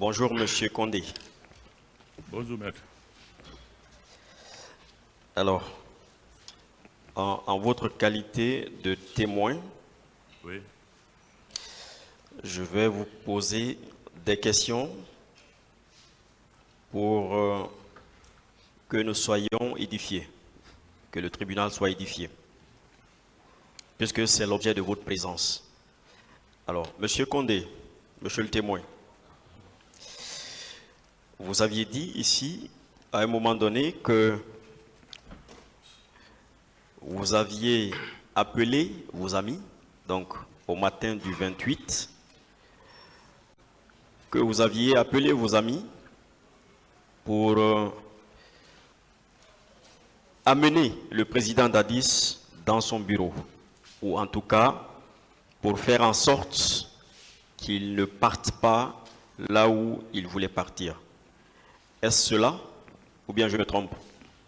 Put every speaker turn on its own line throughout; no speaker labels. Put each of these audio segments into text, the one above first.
Bonjour, Monsieur Condé.
Bonjour, maître.
Alors, en votre qualité de témoin,
Oui.
je vais vous poser des questions pour que nous soyons édifiés, que le tribunal soit édifié, puisque c'est l'objet de votre présence. Alors, Monsieur Condé, Monsieur le témoin, vous aviez dit ici, à un moment donné, que vous aviez appelé vos amis, donc au matin du 28, que vous aviez appelé vos amis pour amener le président d'Addis dans son bureau, ou en tout cas pour faire en sorte qu'il ne parte pas là où il voulait partir. Est-ce cela ou bien je me trompe?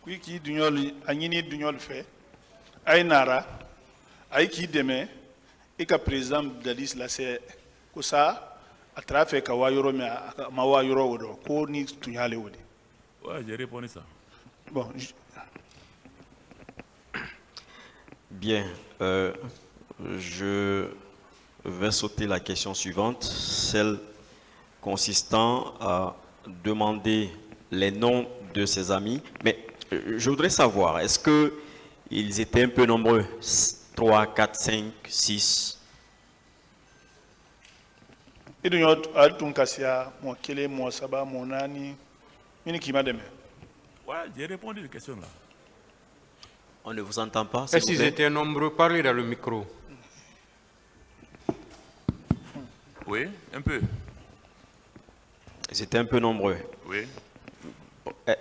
Qui dunyol anyini dunyol fait ay nara ay ki deme et ka président d'Addis la c'est ko ça a trafe ka wayoro ma wayoro wodo ko ni tunyale wodi.
Ouais, j'ai répondu ça.
Bon,
Bien, je vais sauter la question suivante, celle consistant à demander les noms de ses amis. Mais je voudrais savoir, est-ce qu'ils étaient un peu nombreux? 3, 4, 5, 6?
et dunyol al tun kasia mo kele mo saba mo nani mini ki ma deme.
Ouais, j'ai répondu à la question là.
On ne vous entend pas, s'il
Est-ce
vous
qu'ils
plaît?
étaient nombreux? Parlez dans le micro.
Oui, un peu.
Ils étaient un peu nombreux.
Oui.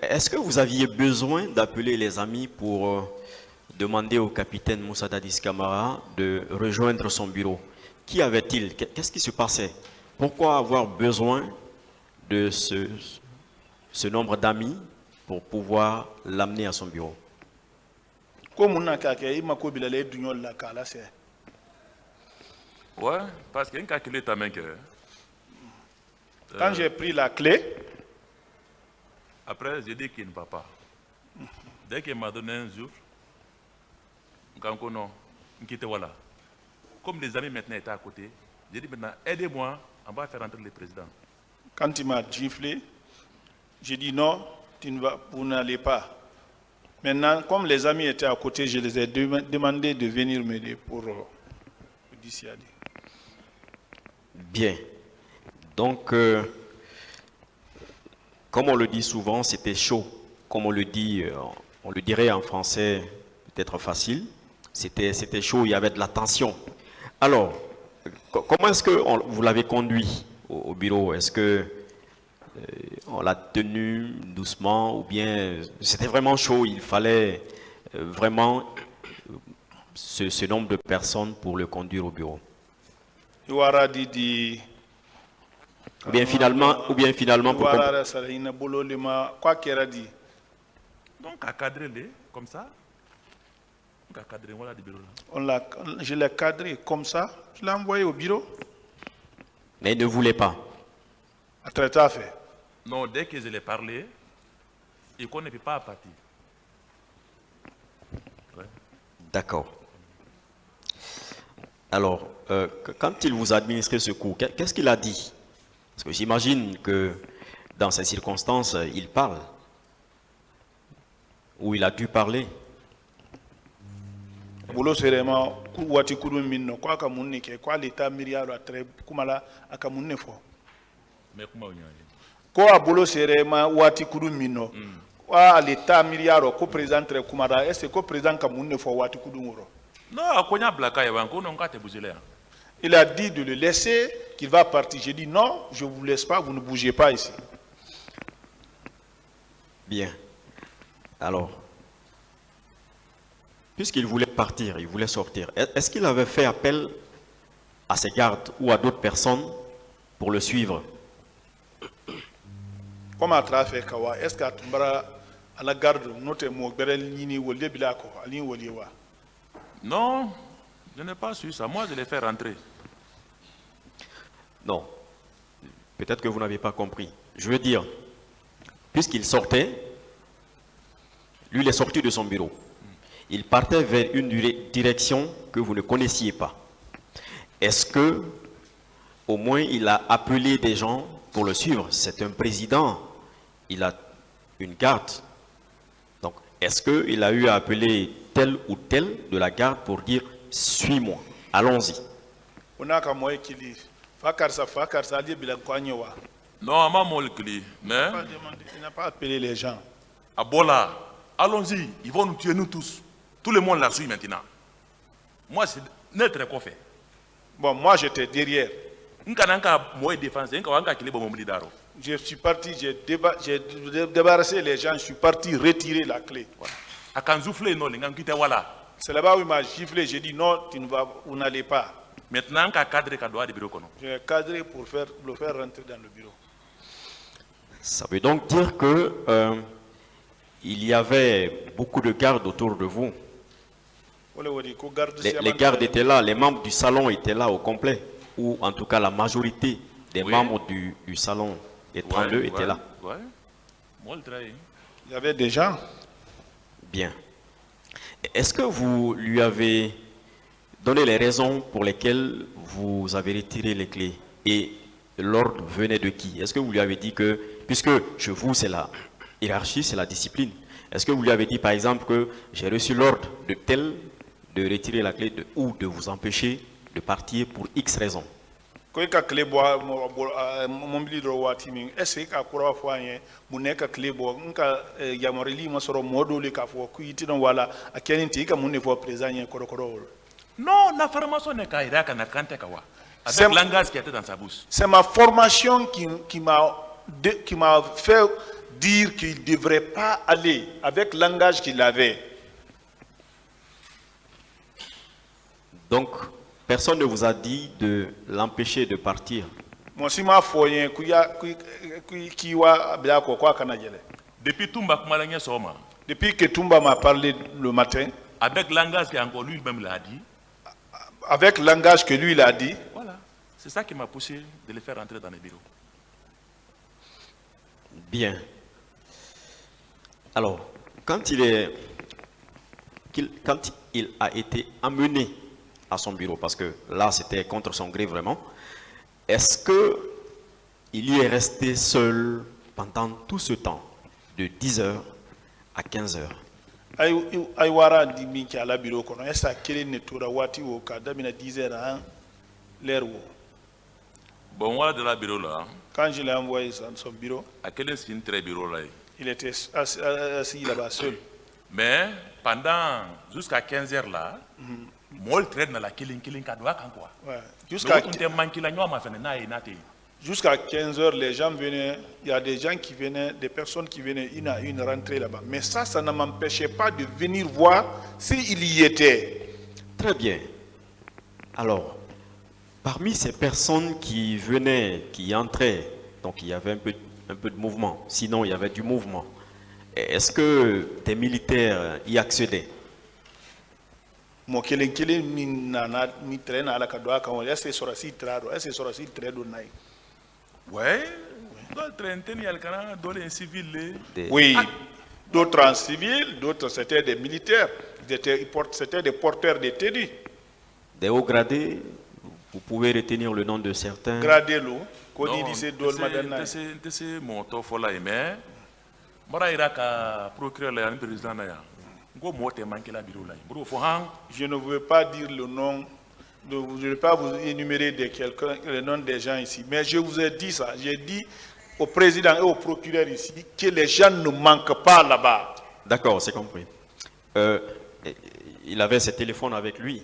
Est-ce que vous aviez besoin d'appeler les amis pour demander au capitaine Moussa Dadis Camara de rejoindre son bureau? Qui avait-il? Qu'est-ce qui se passait? Pourquoi avoir besoin de ce nombre d'amis pour pouvoir l'amener à son bureau?
Ko mun na ka ke ima ko bilale dunyol la kala c'est.
Ouais, parce qu'il y a un calculé ta main que.
Quand j'ai pris la clé,
Après, j'ai dit qu'il ne va pas. Dès qu'il m'a donné un jour, quand non, quitte voilà. Comme les amis maintenant étaient à côté, j'ai dit maintenant, aidez-moi, on va faire entrer le président.
quand il m'a giflé, j'ai dit non, vous n'allez pas. Maintenant, comme les amis étaient à côté, je les ai demandé de venir m'aider pour dissuader.
Bien. Donc, comme on le dit souvent, c'était chaud. Comme on le dit, on le dirait en français, peut-être facile. C'était chaud, il y avait de la tension. Alors, comment est-ce que vous l'avez conduit au bureau? Est-ce que on l'a tenu doucement ou bien c'était vraiment chaud? Il fallait vraiment ce nombre de personnes pour le conduire au bureau.
Iwara Didi.
Ou bien finalement pour
Iwara Sarahina Bolo Lima, quoi qu'il a dit.
Donc, à cadrer les, comme ça. Donc, à cadrer, voilà du bureau là.
Je l'ai cadré comme ça, je l'ai envoyé au bureau.
Mais il ne voulait pas.
À très à fait.
Non, dès que je l'ai parlé, il ne peut pas partir. Ouais.
D'accord. Alors, quand il vous a administré ce coup, qu'est-ce qu'il a dit? Parce que j'imagine que dans ces circonstances, il parle. Ou il a dû parler.
Bolo serema wati kuru minno kwa ka munne ke kwa leta miriaro atre kumala aka munne fo.
Mais comment on y est?
Ko abolo serema wati kuru minno. Kwa leta miriaro ko président kumara est-ce que président ka munne fo wati kuru ngoro.
Non, à quoi blaka ya wanko non ka te bouger là.
Il a dit de le laisser, qu'il va partir. J'ai dit non, je ne vous laisse pas, vous ne bougez pas ici.
Bien. Alors, puisqu'il voulait partir, il voulait sortir, est-ce qu'il avait fait appel à ses gardes ou à d'autres personnes pour le suivre?
Comme à travers Kawa, est-ce qu'à Tumbara, à la garde, notre mot, Berelini, ou le Bilako, Alin Woliewa?
Non, je n'ai pas su ça. Moi, je l'ai fait rentrer.
Non. Peut-être que vous n'avez pas compris. Je veux dire, puisqu'il sortait, lui, il est sorti de son bureau. Il partait vers une direction que vous ne connaissiez pas. Est-ce que, au moins, il a appelé des gens pour le suivre? C'est un président, il a une garde. Donc, est-ce qu'il a eu à appeler tel ou tel de la garde pour dire « suis-moi, allons-y ».
Non, maman, mais
Il n'a pas appelé les gens.
à Bola, allons-y, ils vont nous tuer, nous tous. Tout le monde la suit maintenant. Moi, c'est notre quoi fait.
Bon, moi j'étais derrière. Je suis parti, j'ai débarrassé les gens, je suis parti retirer la clé. C'est là-bas où il m'a giflé, j'ai dit non, vous n'allez pas.
Maintenant,
J'ai cadré pour le faire rentrer dans le bureau.
Ça veut donc dire que il y avait beaucoup de gardes autour de vous. Les gardes étaient là, les membres du salon étaient là au complet, ou en tout cas la majorité des membres du salon, les 32 étaient là.
Il y avait des gens.
Bien. Est-ce que vous lui avez donné les raisons pour lesquelles vous avez retiré les clés? Et l'ordre venait de qui? Est-ce que vous lui avez dit que, puisque chez vous c'est la hiérarchie, c'est la discipline, est-ce que vous lui avez dit par exemple que j'ai reçu l'ordre de tel de retirer la clé ou de vous empêcher de partir pour X raisons?
Est-ce
non, la formation n'est qu'à Irak, avec le langage qui était dans sa bouche.
C'est ma formation qui m'a fait dire qu'il ne devrait pas aller avec le langage qu'il avait.
Donc, personne ne vous a dit de l'empêcher de partir?
Depuis que Toumba m'a parlé le matin,
avec le langage que encore lui-même l'a dit,
avec le langage que lui il a dit,
voilà, c'est ça qui m'a poussé de le faire entrer dans le bureau.
Bien. Alors, quand il a été amené à son bureau, parce que là c'était contre son gré vraiment, est-ce que il y est resté seul pendant tout ce temps, de 10h à 15h?
Bon, voilà de la bureau là.
Quand je l'ai envoyé dans son bureau,
à quel est un très bureau là?
il était assis là-bas seul.
Mais pendant jusqu'à 15h là, moi je traîne dans la killing kadwa quoi.
Jusqu'à 15h, les gens venaient, il y a des gens qui venaient, des personnes qui venaient une à une rentrer là-bas. Mais ça ne m'empêchait pas de venir voir s'il y était.
Très bien. Alors, parmi ces personnes qui venaient, qui entraient, donc il y avait un peu de mouvement, sinon il y avait du mouvement. Est-ce que des militaires y accédaient?
Oui, d'autres en civil, d'autres c'était des militaires, c'était des porteurs de tenue.
Des hauts gradés, vous pouvez retenir le nom de certains.
Gradé l'eau, je ne veux pas dire le nom, je ne vais pas vous énumérer le nom des gens ici, mais je vous ai dit ça, j'ai dit au président et au procureur ici que les gens ne manquent pas là-bas.
D'accord, c'est compris. Il avait ses téléphones avec lui.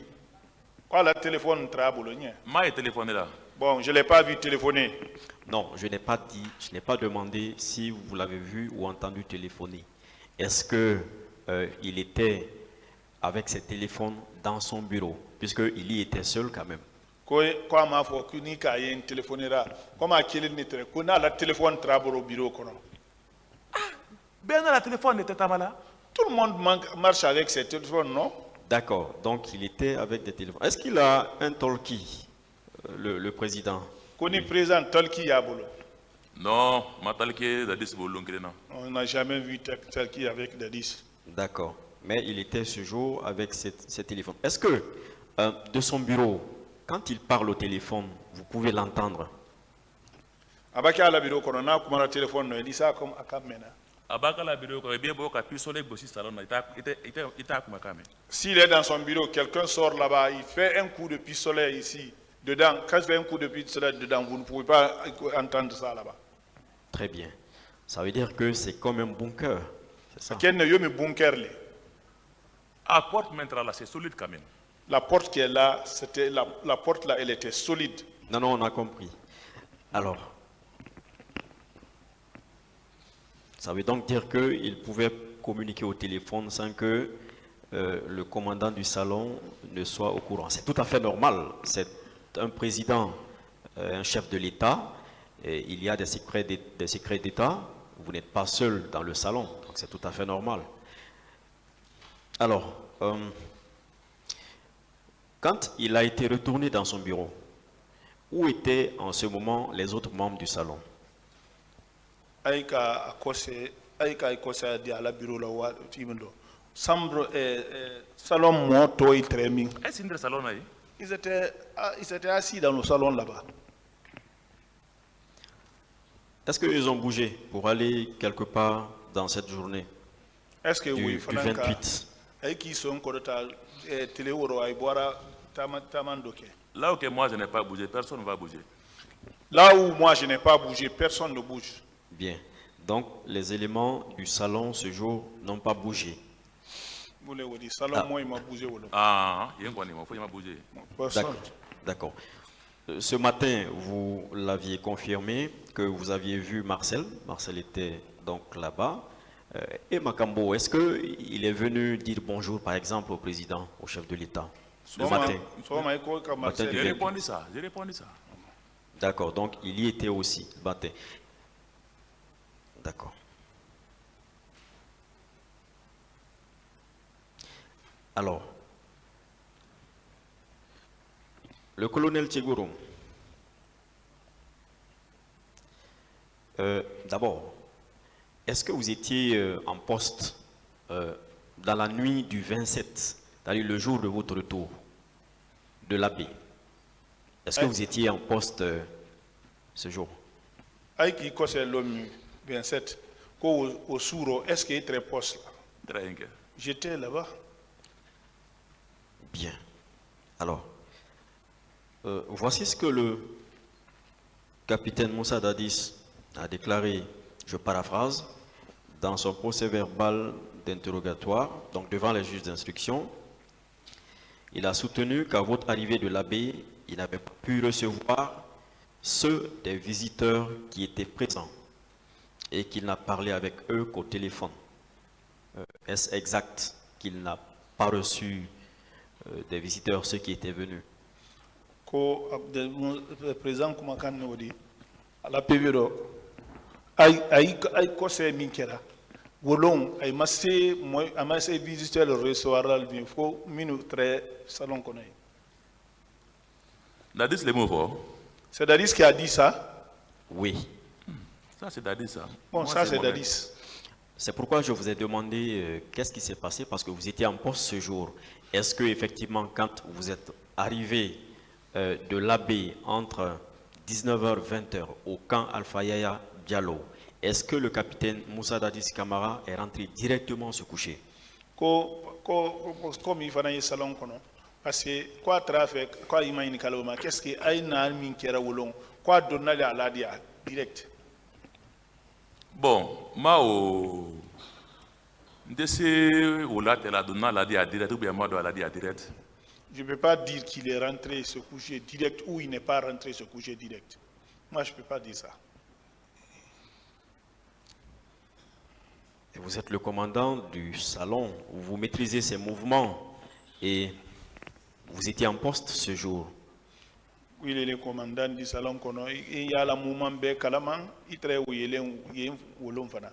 Quoi, le téléphone
Moi, téléphoné là.
Bon, je ne l'ai pas vu téléphoner.
Non, je n'ai pas dit, je n'ai pas demandé si vous l'avez vu ou entendu téléphoner. Est-ce que il était avec ses téléphones dans son bureau, puisqu'il y était seul quand même?
Tout le monde marche avec ses téléphones, non?
D'accord, donc il était avec des téléphones. Est-ce qu'il a un talkie, le président?
Non, Matalke, Dadis Bolongrena.
On n'a jamais vu tel qui avec Dadis.
D'accord. Mais il était ce jour avec ce téléphone. Est-ce que de son bureau, quand il parle au téléphone, vous pouvez l'entendre?
Abaki ala biro kono na kuma na téléphone no elisa comme akamena.
Abaka la bureau, quand bien beau capisole bossi salon, il t'a comme camé.
S'il est dans son bureau, quelqu'un sort là-bas, il fait un coup de pistolet ici, dedans. Quand il fait un coup de pistolet dedans, vous ne pouvez pas entendre ça là-bas.
Très bien. Ça veut dire que c'est comme un bunker. C'est ça?
Quel n'est pas bunker là.
Ah, porte maintenant là, c'est solide quand même.
La porte qui est là, c'était la porte là, elle était solide.
Non, non, on a compris. Alors, ça veut donc dire qu'il pouvait communiquer au téléphone sans que le commandant du salon ne soit au courant. C'est tout à fait normal. C'est un président, un chef de l'État. Il y a des secrets d'État. Vous n'êtes pas seul dans le salon. Donc c'est tout à fait normal. Alors, quand il a été retourné dans son bureau, où étaient en ce moment les autres membres du salon?
Aïka Akosa dit à la bureau là, Sambre salon moto et tréming.
Est-ce que le salon là?
Ils étaient assis dans le salon là-bas.
Est-ce qu'ils ont bougé pour aller quelque part dans cette journée
Est-ce que
du
oui,
28?
Aïki sont kodota télé oro ay boira tamandoke.
Là où moi je n'ai pas bougé, personne ne va bouger.
Là où moi je n'ai pas bougé, personne ne bouge.
Bien. Donc, les éléments du salon ce jour n'ont pas bougé.
Vous le dites, salon moi il m'a bougé.
Ah, il y a un quoi, il faut bouger.
D'accord. D'accord. Ce matin, vous l'aviez confirmé que vous aviez vu Marcel. Marcel était donc là-bas. Et Makambo, est-ce qu'il est venu dire bonjour, par exemple, au président, au chef de l'État, le matin?
J'ai répondu ça, j'ai répondu ça.
D'accord, donc il y était aussi, le matin. D'accord. Alors, le colonel Tchegourou, d'abord, est-ce que vous étiez en poste dans la nuit du 27, c'est-à-dire le jour de votre retour de l'abbé? Est-ce que vous étiez en poste ce jour?
Aïki Kosé l'homme 27, au Souro, est-ce qu'il est très poste là?
Très bien.
J'étais là-bas.
Bien. Alors, voici ce que le capitaine Moussa Dadis a déclaré, je paraphrase, dans son procès verbal d'interrogatoire, donc devant les juges d'instruction. Il a soutenu qu'à votre arrivée de l'abbé, il n'avait pas pu recevoir ceux des visiteurs qui étaient présents et qu'il n'a parlé avec eux qu'au téléphone. Est-ce exact qu'il n'a pas reçu des visiteurs, ceux qui étaient venus?
Le président Koumakan nous dit, à la PVO, aïe Kosé Minkera, Wolong, aïe massé visiteurs le recevoir, il faut minute très salon qu'on aille.
Dadis les mots.
C'est Dadis qui a dit ça?
Oui.
Ça c'est Dadis ça.
Bon,
Moi,
ça c'est
mon
Dadis.
C'est pourquoi je vous ai demandé qu'est-ce qui s'est passé, parce que vous étiez en poste ce jour. Est-ce que effectivement, quand vous êtes arrivé de l'abbé entre 19h et 20h au camp Alpha Yaya Diallo, est-ce que le capitaine Moussa Dadis Camara est rentré directement se coucher?
Comme il fallait salon qu'on a. Parce que quoi trafic, quoi imagine Kaloma, qu'est-ce que Aïna Minkera Wolong, quoi donner à la dia direct.
Bon, moi au DC au là tu la donné la dia direct ou bien moi dois la dia direct.
Je ne peux pas dire qu'il est rentré se coucher direct ou il n'est pas rentré se coucher direct. Moi je ne peux pas dire ça.
Et vous êtes le commandant du salon, vous maîtrisez ses mouvements et vous étiez en poste ce jour.
Oui, il est le commandant du salon qu'on a. Il y a la mouvement B Kalaman, il traite où il est où fana.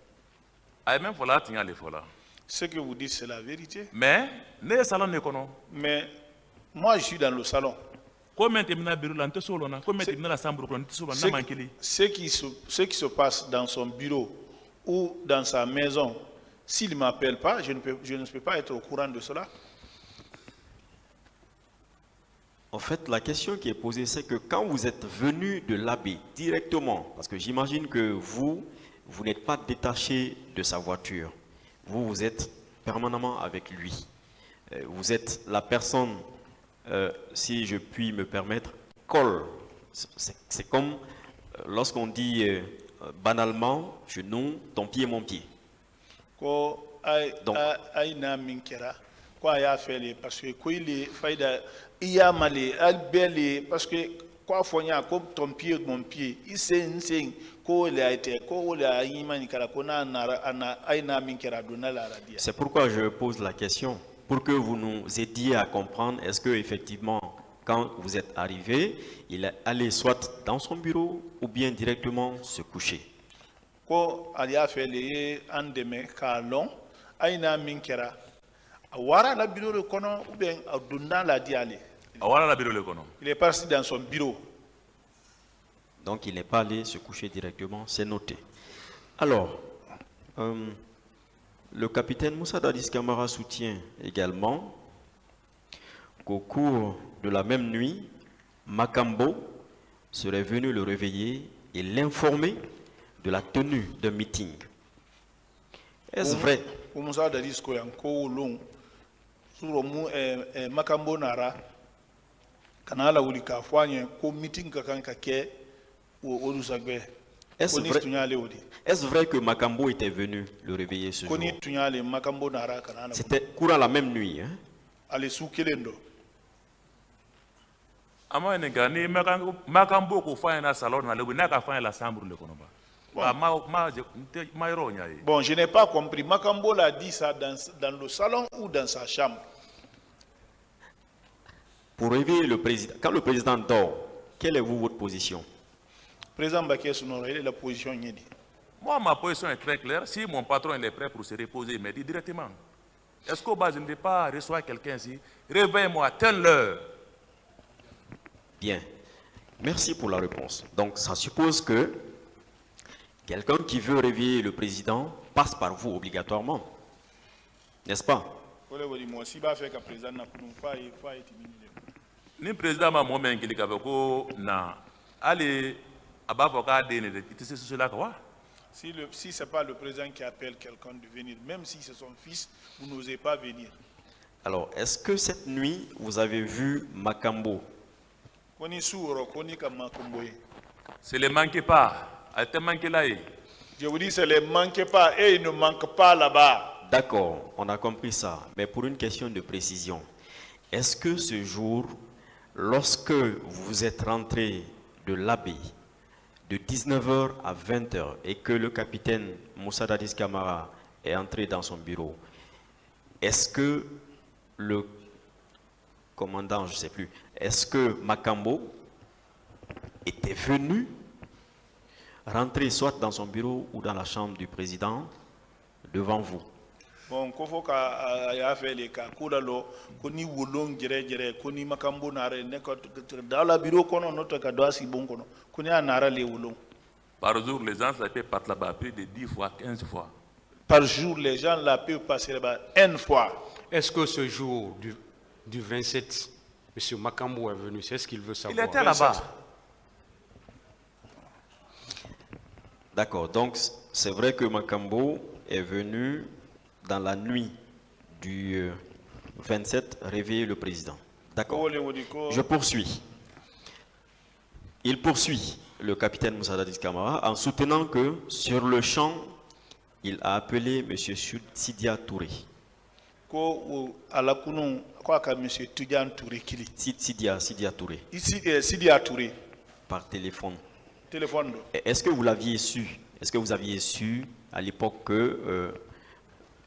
Ah même voilà tu as les fola.
Ce que vous dites c'est la vérité.
Mais ne salon ne connaît.
Mais moi je suis dans le salon.
Combien de temps bureau là, solo na? Combien de temps la chambre là, solo na mankeli?
Ce qui se passe dans son bureau ou dans sa maison, s'il ne m'appelle pas, je ne peux pas être au courant de cela.
En fait, la question qui est posée, c'est que quand vous êtes venu de l'abbé directement, parce que j'imagine que vous n'êtes pas détaché de sa voiture, vous êtes permanemment avec lui. Vous êtes la personne, si je puis me permettre, colle. C'est comme lorsqu'on dit banalement, genou, ton pied, mon pied. Donc,
Quoi y a fait parce que quoi il est faïda il y a malé albelé parce que quoi fonya comme ton pied mon pied il sait quoi il a été quoi il a imani kala kona ana aina minkera dona la radia.
C'est pourquoi je pose la question, pour que vous nous aidiez à comprendre, est-ce que effectivement, quand vous êtes arrivé, il est allé soit dans son bureau ou bien directement se coucher.
Ko ali a fait les andeme kalon aina minkera awara la bureau le kono ou bien dona la diale.
Awara la bureau le kono.
Il est parti dans son bureau.
Donc il n'est pas allé se coucher directement, c'est noté. Alors, le capitaine Moussa Dadis Camara soutient également qu'au cours de la même nuit, Makambo serait venu le réveiller et l'informer de la tenue d'un meeting. Est-ce vrai?
Moussa Dadis ko long sur mu Makambo nara kanala wuli ka fanye ko meeting ka kan ka ke o lusagbe.
Est-ce vrai que Makambo était venu le réveiller ce jour? C'était courant la même nuit. Hein?
Makambo ko fa na salon na le na ka fa la chambre le kono ba.
Bon, je n'ai pas compris. Makambo l'a dit ça dans le salon ou dans sa chambre?
Pour réveiller le président, quand le président dort, quelle est votre position?
Président Baké Sonora, il est la position.
Moi, ma position est très claire. Si mon patron est prêt pour se reposer, il me dit directement. Est-ce qu'au bas, je ne vais pas recevoir quelqu'un ici? Réveille-moi à telle heure.
Bien. Merci pour la réponse. Donc, ça suppose que quelqu'un qui veut réveiller le président passe par vous obligatoirement. N'est-ce pas?
Ni président m'a moi même qui na allez
si ce n'est pas le président qui appelle quelqu'un de venir, même si c'est son fils, vous n'osez pas venir.
Alors, est-ce que cette nuit, vous avez vu Makambo?
C'est le manquez pas.
Je vous dis, c'est le manquez pas et il ne manque pas là-bas.
D'accord, on a compris ça. Mais pour une question de précision, est-ce que ce jour, lorsque vous êtes rentré de l'abbaye, de 19h à 20h, et que le capitaine Moussa Dadis Camara est entré dans son bureau, est-ce que le commandant, je ne sais plus, est-ce que Makambo était venu rentrer soit dans son bureau ou dans la chambre du président devant vous?
Bon, kofo ka ya fait les cas kodalo koni wolong jere koni Makambo nare ne ko dans la bureau kono noto ka doasi bon kono koni anara les wolong.
Par jour les gens ça peut partir là-bas plus de 10 fois, 15 fois.
Par jour les gens là peuvent passer là-bas une fois.
Est-ce que ce jour du 27 M. Makambo est venu? C'est ce qu'il veut savoir.
Il était là-bas.
D'accord, donc c'est vrai que Makambo est venu dans la nuit du 27 réveiller le président. D'accord. Je poursuis. Il poursuit le capitaine Moussa Dadis Camara en soutenant que sur le champ, il a appelé M. Sidia Touré. Sidia Touré.
Sidia Touré.
Par téléphone.
Téléphone.
Est-ce que vous l'aviez su? Est-ce que vous aviez su à l'époque que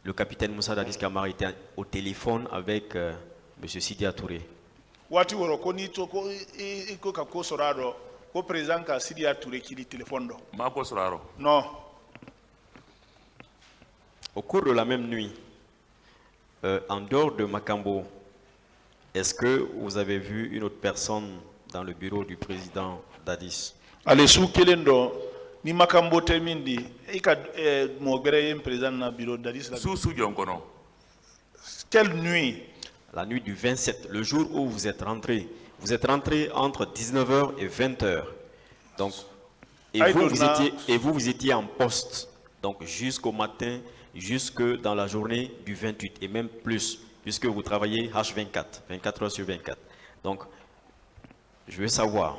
le capitaine Moussa Dadis Camara était au téléphone avec M. Sidia Touré?
Wati woro koni to ko iko ka ko soraro ko président ka Sidia Touré qui téléphone do.
Ma ko soraro.
Non.
Au cours de la même nuit, en dehors de Makambo, est-ce que vous avez vu une autre personne dans le bureau du président Dadis.
ale su kelen do ni makambo termindi i ka mo gbere yen président na bureau dadis la
Sous jon kono.
quelle nuit
La nuit du 27, le jour où vous êtes rentré entre 19h et 20h. Donc, et vous étiez en poste, donc jusqu'au matin, jusque dans la journée du 28, et même plus, puisque vous travaillez H24, 24 heures sur 24. Donc, je veux savoir,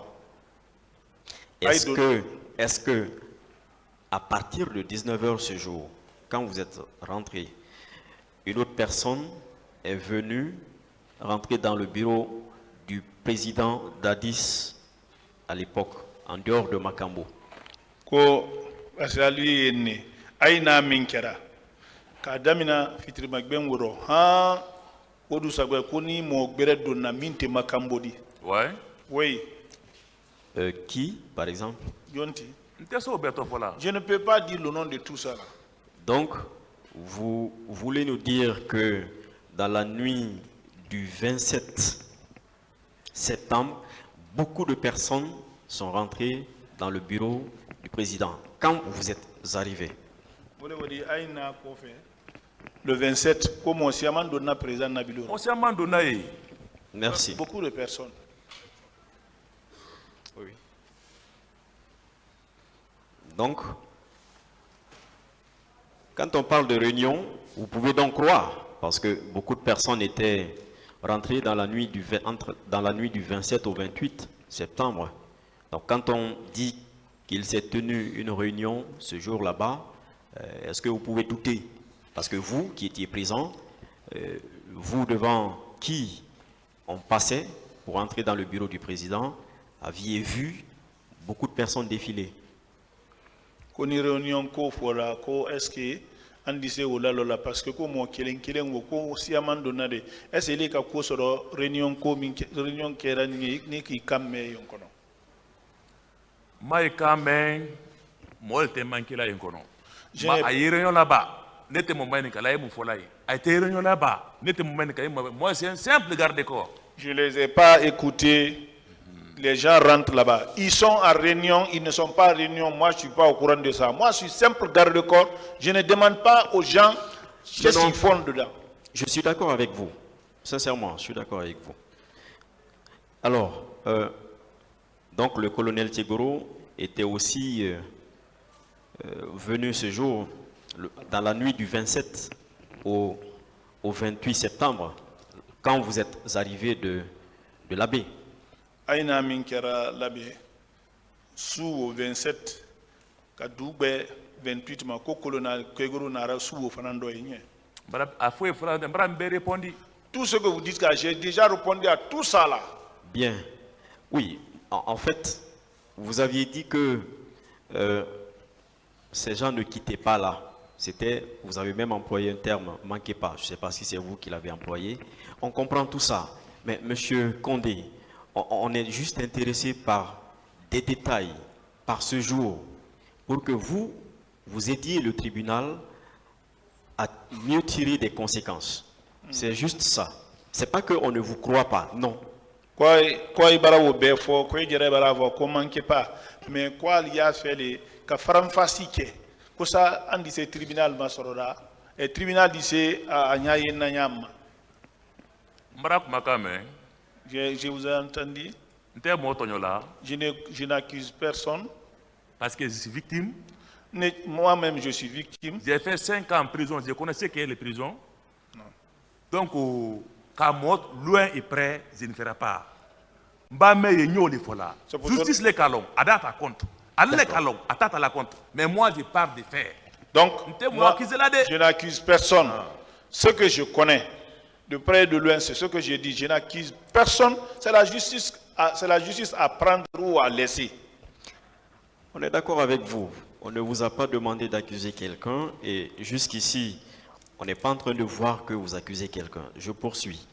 est-ce que à partir de 19h ce jour, quand vous êtes rentré, une autre personne est venue rentrer dans le bureau du président Dadis à l'époque, en dehors de Makambo?
ko asali yenne aina min kera ka damina fitri magben woro ha wodu sagwe ko ni mo gbere do na minte makambodi
Ouais.
oui
Qui, par exemple?
jonti
N'était so beto fola.
je ne peux pas dire le nom de tout ça là.
Donc, vous voulez nous dire que dans la nuit du 27 septembre, beaucoup de personnes sont rentrées dans le bureau du président. Quand vous êtes arrivés,
Le 27, comme on s'y a donné président Nabilou.
On s'est abandonné.
merci.
Beaucoup de personnes.
Oui. Donc, quand on parle de réunion, vous pouvez donc croire, parce que beaucoup de personnes étaient rentrées dans la nuit du 27 au 28 septembre. Donc, quand on dit qu'il s'est tenu une réunion ce jour là-bas, est-ce que vous pouvez douter? Parce que vous qui étiez présent, vous devant qui on passait pour entrer dans le bureau du président, aviez vu beaucoup de personnes défiler.
Koni réunion ko fora ko est-ce que on disait ola lola parce que comme kelen ko si amandona de est-ce que ka ko soro réunion ko réunion kera ni ki kamme yon kono.
Moi, quand même, moi, je manqué là, incono.
J'ai-
Ma a eu réunion là-bas. N'était mon mari qui l'a eu mon folie. A été réunion là-bas. N'était mon mari qui l'a eu. Moi, c'est un simple garde-corps.
Je les ai pas écoutés. Les gens rentrent là-bas. Ils sont en réunion, ils ne sont pas en réunion. Moi, je suis pas au courant de ça. Moi, je suis simple garde-corps. Je ne demande pas aux gens qu'est-ce qu'ils font dedans.
Je suis d'accord avec vous. Sincèrement, je suis d'accord avec vous. Alors, donc le colonel Tchegoro était aussi venu ce jour, dans la nuit du 27 au 28 septembre, quand vous êtes arrivé de l'abbé.
Aïna Minkera Labé, sous au 27, Kadoube 28, ma colonel Kegoro Nara sous au Fanando Igné.
A fouet, il faut répondre.
Tout ce que vous dites, j'ai déjà répondu à tout ça là.
Bien. Oui, en fait, vous aviez dit que ces gens ne quittaient pas là. Vous avez même employé un terme, manquez pas. Je ne sais pas si c'est vous qui l'avez employé. On comprend tout ça. Mais Monsieur Condé, on est juste intéressé par des détails, par ce jour, pour que vous aidiez le tribunal à mieux tirer des conséquences. C'est juste ça. C'est pas qu'on ne vous croit pas, non.
Quoi il bara au befo, quoi il dirait bara vo, quoi manque pas. Mais quoi il y a fait les, ka faram fasike. Quoi ça, on dit c'est tribunal masorora. Et tribunal dit c'est à Nyaye Nanyam.
Mbarak Makame,
Je vous ai entendu.
n'était pas là
Je n'accuse personne.
parce que je suis victime.
Moi-même, je suis victime.
J'ai fait 5 ans en prison. Je connaissais ce qu'est les prisons. Donc, quand moi, loin et près, je ne ferai pas. Mbame et nyo les fola.
C'est pour
Justice les calons, à date à compte. Allez les calons, à date à la compte. Mais moi, je parle de faits.
Donc,
N'était
moi,
moi qui là de.
je n'accuse personne. Ce que je connais, de près et de loin, c'est ce que j'ai dit. Je n'accuse personne. C'est la justice à prendre ou à laisser.
On est d'accord avec vous. On ne vous a pas demandé d'accuser quelqu'un et jusqu'ici, on n'est pas en train de voir que vous accusez quelqu'un. Je poursuis.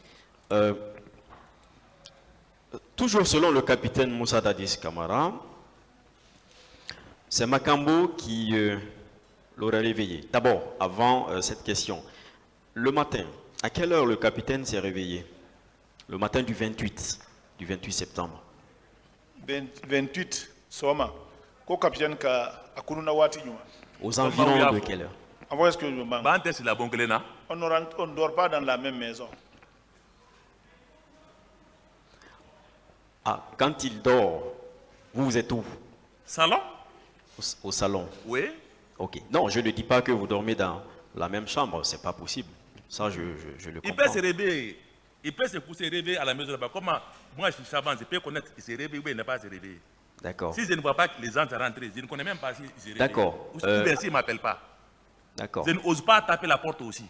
Toujours selon le capitaine Moussa Dadis Kamara, c'est Makambo qui l'aurait réveillé. D'abord, avant cette question, le matin, à quelle heure le capitaine s'est réveillé? Le matin du 28 septembre.
28 soma ko capitaine ka akununa wati nyuma.
Aux environs de quelle heure?
Avant est-ce que je m'en
Bah, c'est la bonne clé, non?
on ne dort pas dans la même maison.
Ah, quand il dort, vous êtes où?
Salon?
Au salon.
Oui.
Ok. Non, je ne dis pas que vous dormez dans la même chambre, c'est pas possible. Ça, je le
Il peut
comprends.
se réveiller. Il peut se pousser réveiller à la maison là-bas. Comment moi, je suis savant, je peux connaître s'il se réveille ou il n'est pas se réveiller.
D'accord.
Si je ne vois pas que les gens sont rentrés, je ne connais même pas s'ils se réveillent.
D'accord.
Ou bien s'ils ne m'appellent pas.
D'accord.
Je n'ose pas taper la porte aussi.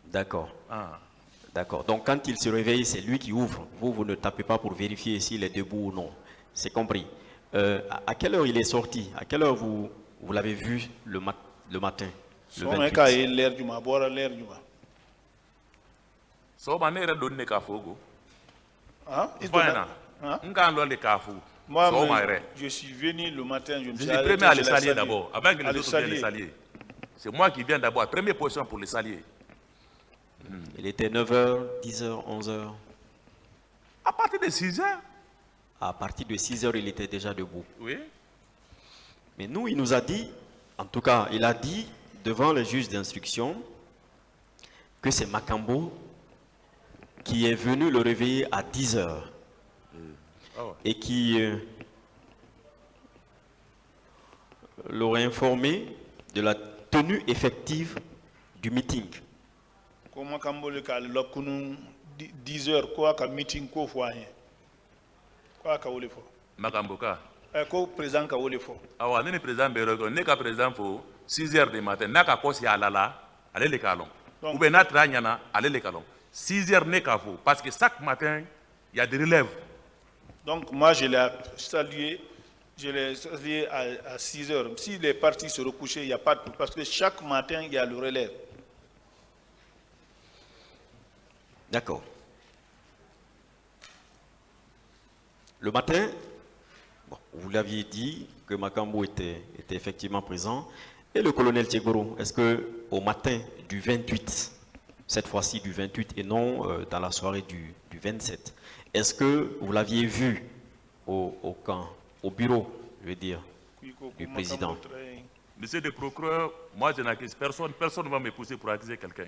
D'accord.
Ah.
D'accord. Donc, quand il se réveille, c'est lui qui ouvre. Vous ne tapez pas pour vérifier s'il est debout ou non. C'est compris. À quelle heure il est sorti? À quelle heure vous l'avez vu le matin? Le
Soma
28.
ka l'air du ma boire l'air du ma.
So, on est donné Kafogo.
Hein?
Voilà.
Hein?
On a le Kafou.
Moi,
So,
je suis venu le matin, je me
je
suis
suis
arrêté,
premier à
je
les
l'ai
salier
salué.
d'abord. Avant que
À
les
le
autres viennent les
saluer.
salier. C'est moi qui viens d'abord. Première position pour les salier.
Il était 9h, 10h, 11h.
À partir de 6 heures.
À partir de 6h, il était déjà debout.
Oui.
Mais nous, il nous a dit, en tout cas, il a dit devant les juges d'instruction que c'est Makambo qui est venu le réveiller à 10h
Ah ouais.
et qui l'aurait informé de la tenue effective du meeting.
Comment Kambole ka le kunu 10 heures quoi ka meeting ko foyer. Quoi ka wole fo.
Makamboka.
Ko président ka wole fo.
Awa, ne président Beroko, ne ka président faut 6 heures du matin. N'a qu'à poser à Lala, allez les calons.
Donc-
Ou bien n'a tranyana, allez les calons. 6 heures n'est qu'à faut. Parce que chaque matin, il y a des relèves.
Donc moi je l'ai salué à 6 heures. S'il est parti se recoucher, il n'y a pas de... Parce que chaque matin, il y a le relève.
D'accord. Le matin, bon, vous l'aviez dit que Makambo était effectivement présent. Et le colonel Tchegoro, est-ce que au matin du 28, cette fois-ci du 28 et non dans la soirée du 27, est-ce que vous l'aviez vu au camp, au bureau, je veux dire, du président?
Monsieur le procureur, moi je n'accuse personne. Personne ne va me pousser pour accuser quelqu'un.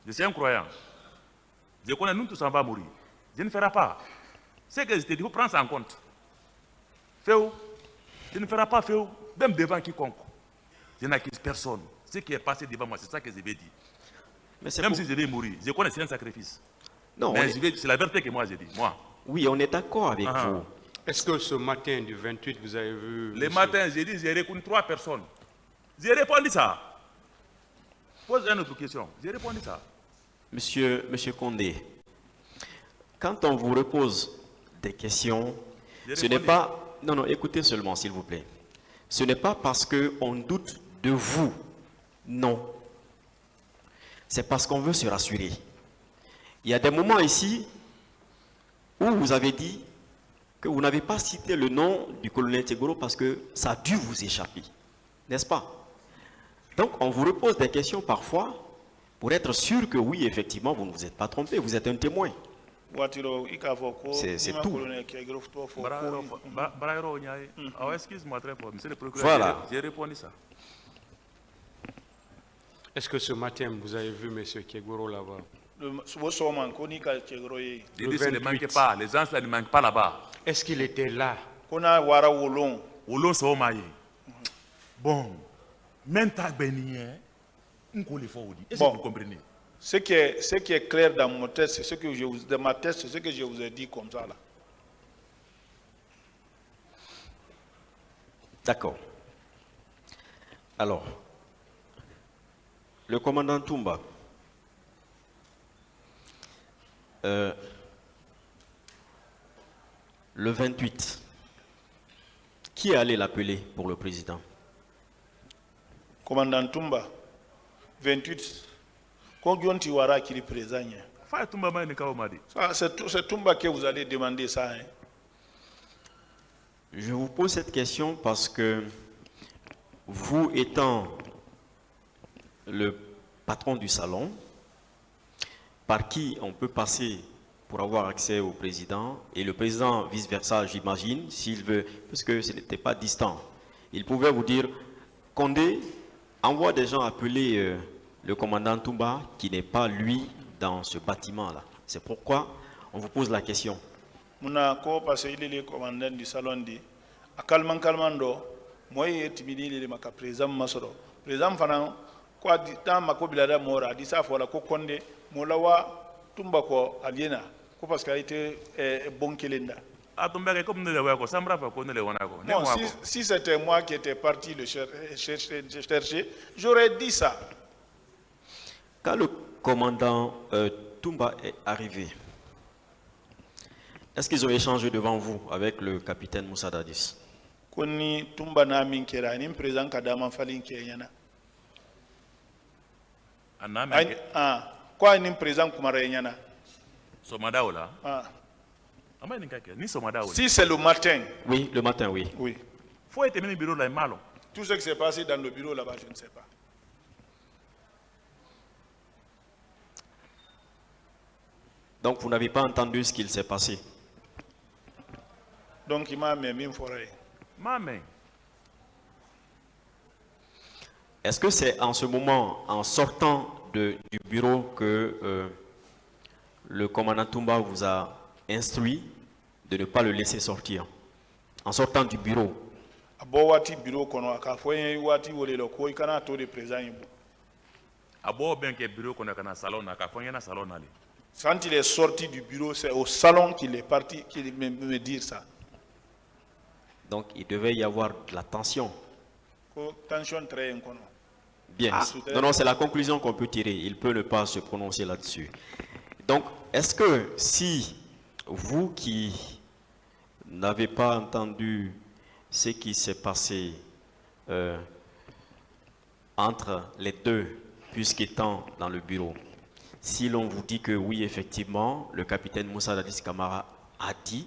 Je suis un croyant. Je connais, nous tous on va mourir. Je ne ferai pas. C'est que je te dis, il faut prendre ça en compte. Féo, je ne ferai pas Féo, même devant quiconque. Je n'accuse personne. Ce qui est passé devant moi, c'est ça que je vais dire.
Mais c'est
Même
pour-
si je vais mourir, je connais c'est un sacrifice.
Non, on
Mais
est-
c'est la vérité que moi j'ai dit, moi.
oui, on est d'accord avec
Ah.
vous.
Est-ce que ce matin du 28, vous avez vu...
Le
monsieur-
matin, j'ai dit, j'ai reconnu 3 personnes. J'ai répondu ça. Pose une autre question. J'ai répondu ça.
Monsieur Condé, quand on vous repose des questions,
J'ai
ce n'est
répondu.
pas... Non, non, écoutez seulement, s'il vous plaît. Ce n'est pas parce qu'on doute de vous. Non. C'est parce qu'on veut se rassurer. Il y a des moments ici où vous avez dit que vous n'avez pas cité le nom du colonel Tchegoro parce que ça a dû vous échapper. N'est-ce pas? Donc, on vous repose des questions parfois pour être sûr que oui, effectivement, vous ne vous êtes pas trompé, vous êtes un témoin. C'est tout.
Brayero Onyaye. Ah, excuse-moi très fort, monsieur le procureur.
Voilà.
J'ai répondu ça.
Est-ce que ce matin, vous avez vu M. Kegoro là-bas?
J'ai
Le
dit, ça ne
28.
manque pas. Les gens, ça ne manquent pas là-bas.
Est-ce qu'il était là?
Olon Somaye. Bon. Menta Benien. Est-ce que
Bon.
vous comprenez?
Ce qui est clair dans mon test, c'est ce que je vous, dans ma test, c'est ce que je vous ai dit comme ça là.
D'accord. Alors, le commandant Toumba, le 28, qui est allé l'appeler pour le président?
Commandant Toumba, 28, quand Gionti Wara qui est présent, hein.
Faya Toumba Mane Kaomadi.
Ça, c'est Toumba que vous allez demander ça. Hein.
Je vous pose cette question parce que vous étant le patron du salon, par qui on peut passer pour avoir accès au président et le président vice-versa, j'imagine, s'il veut, parce que ce n'était pas distant. Il pouvait vous dire, Condé envoie des gens appeler le commandant Toumba qui n'est pas lui dans ce bâtiment-là. C'est pourquoi on vous pose la question.
Muna ko parce qu'il est le commandant du salon dit a kalman do moy timini le maka président masoro président fana ko di ta mako bilada mora di sa fola ko Condé molawa Toumba ko aliena ko parce qu'il a été bon kelenda.
Ah, Toumba comme nous le voyons, ça me rappelle qu'on le voit.
Bon, si c'était moi qui étais parti le chercher, j'aurais dit ça.
Quand le commandant Toumba est arrivé, est-ce qu'ils ont échangé devant vous avec le capitaine Moussa Dadis?
Koni Toumba na min kera ni président Kadama falin kenyana. Quoi ni président Kumara nyana?
Somada ola.
Ah.
Ni somada ola.
Si c'est le matin.
Oui, le matin, oui.
Oui.
Faut être au bureau là malo.
Tout ce qui s'est passé dans le bureau là-bas, je ne sais pas.
Donc vous n'avez pas entendu ce qu'il s'est passé.
Donc il m'a mis une forêt.
Est-ce que c'est en ce moment, en sortant du bureau, que le commandant Toumba vous a instruit de ne pas le laisser sortir? En sortant du bureau.
Abowati bureau kono ka foyen wati wole lo ko ikana to de président yibu.
Abo ben ke bureau kono kana salon na ka foyen na salon ali.
Quand il est sorti du bureau, c'est au salon qu'il est parti, qu'il me dire ça.
Donc il devait y avoir de la tension.
Tension très inconnu.
Bien. Non, c'est la conclusion qu'on peut tirer. Il peut ne pas se prononcer là-dessus. Donc, est-ce que si vous qui n'avez pas entendu ce qui s'est passé entre les deux, puisqu'étant dans le bureau, si l'on vous dit que oui, effectivement, le capitaine Moussa Dadis Camara a dit,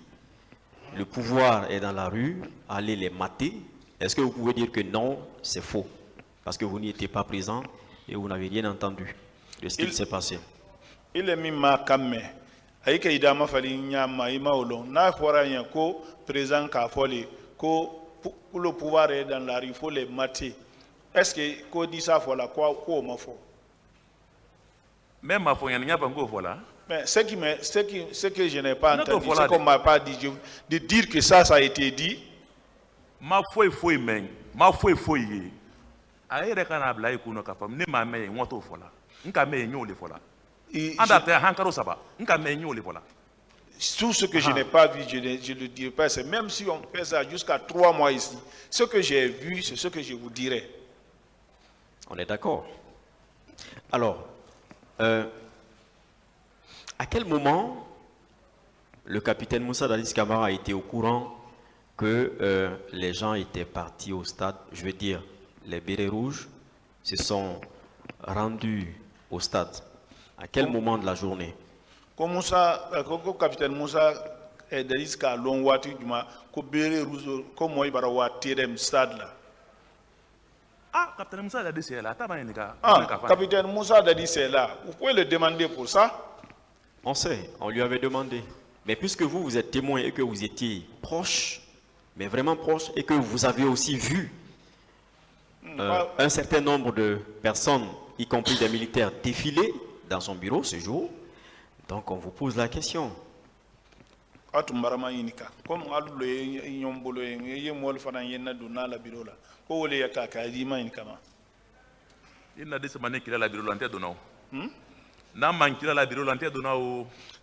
le pouvoir est dans la rue, allez les mater, est-ce que vous pouvez dire que non, c'est faux? Parce que vous n'y étiez pas présent et vous n'avez rien entendu de ce qui s'est passé.
Il est mis ma camme. Aïka idama fali nyama ima olo. Na fora ko présent ka foli ko le pouvoir est dans la rue, il faut les mater. Est-ce que ko dit ça voilà quoi ma fo?
Même ma foi, il n'y a pas encore voilà.
Mais ce que je n'ai pas entendu, ce qu'on m'a pas dit, de dire que ça a été dit.
Ma foi men, ma foi ye. Aïe kana blai kuno kapam ne ma me ngoto fola. Nka me nyo le fola. Anda te hankaro saba. Nka me nyo le fola.
Tout ce que je n'ai pas vu, je ne le dirai pas. C'est même si on fait ça jusqu'à 3 mois ici. Ce que j'ai vu, c'est ce que je vous dirai.
On est d'accord. Alors, à quel moment le capitaine Moussa Dadis Camara a été au courant que les gens étaient partis au stade? Je veux dire, les bérets rouges se sont rendus au stade. À quel moment de la journée?
Comme ça, le capitaine Moussa Dadis Camara long wati duma ko bérets rouges comme moi bara wati dem stade là.
Ah, capitaine Moussa Dadis est là.
Capitaine Moussa Dadis est là. Vous pouvez le demander pour ça?
On sait, on lui avait demandé. Mais puisque vous êtes témoin et que vous étiez proche, mais vraiment proche, et que vous avez aussi vu un certain nombre de personnes, y compris des militaires, défiler dans son bureau ce jour, donc on vous pose la question.
Comme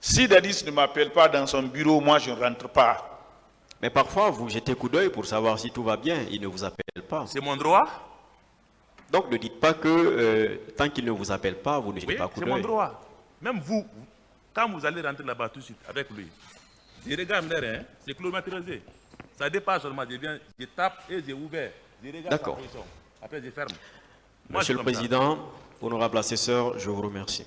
si Dadis ne m'appelle pas dans son bureau, moi je ne rentre pas.
Mais parfois vous jetez coup d'œil pour savoir si tout va bien, il ne vous appelle pas.
C'est mon droit.
Donc ne dites pas que tant qu'il ne vous appelle pas, vous ne jetez pas coup d'œil.
C'est mon droit. Même vous, quand vous allez rentrer là-bas tout de suite avec lui, je regarde l'air, hein, c'est kilométrisé. Ça dépasse seulement, je tape et j'ai ouvert.
D'accord.
Après je ferme.
Monsieur le Président, honorable assesseur, je vous remercie.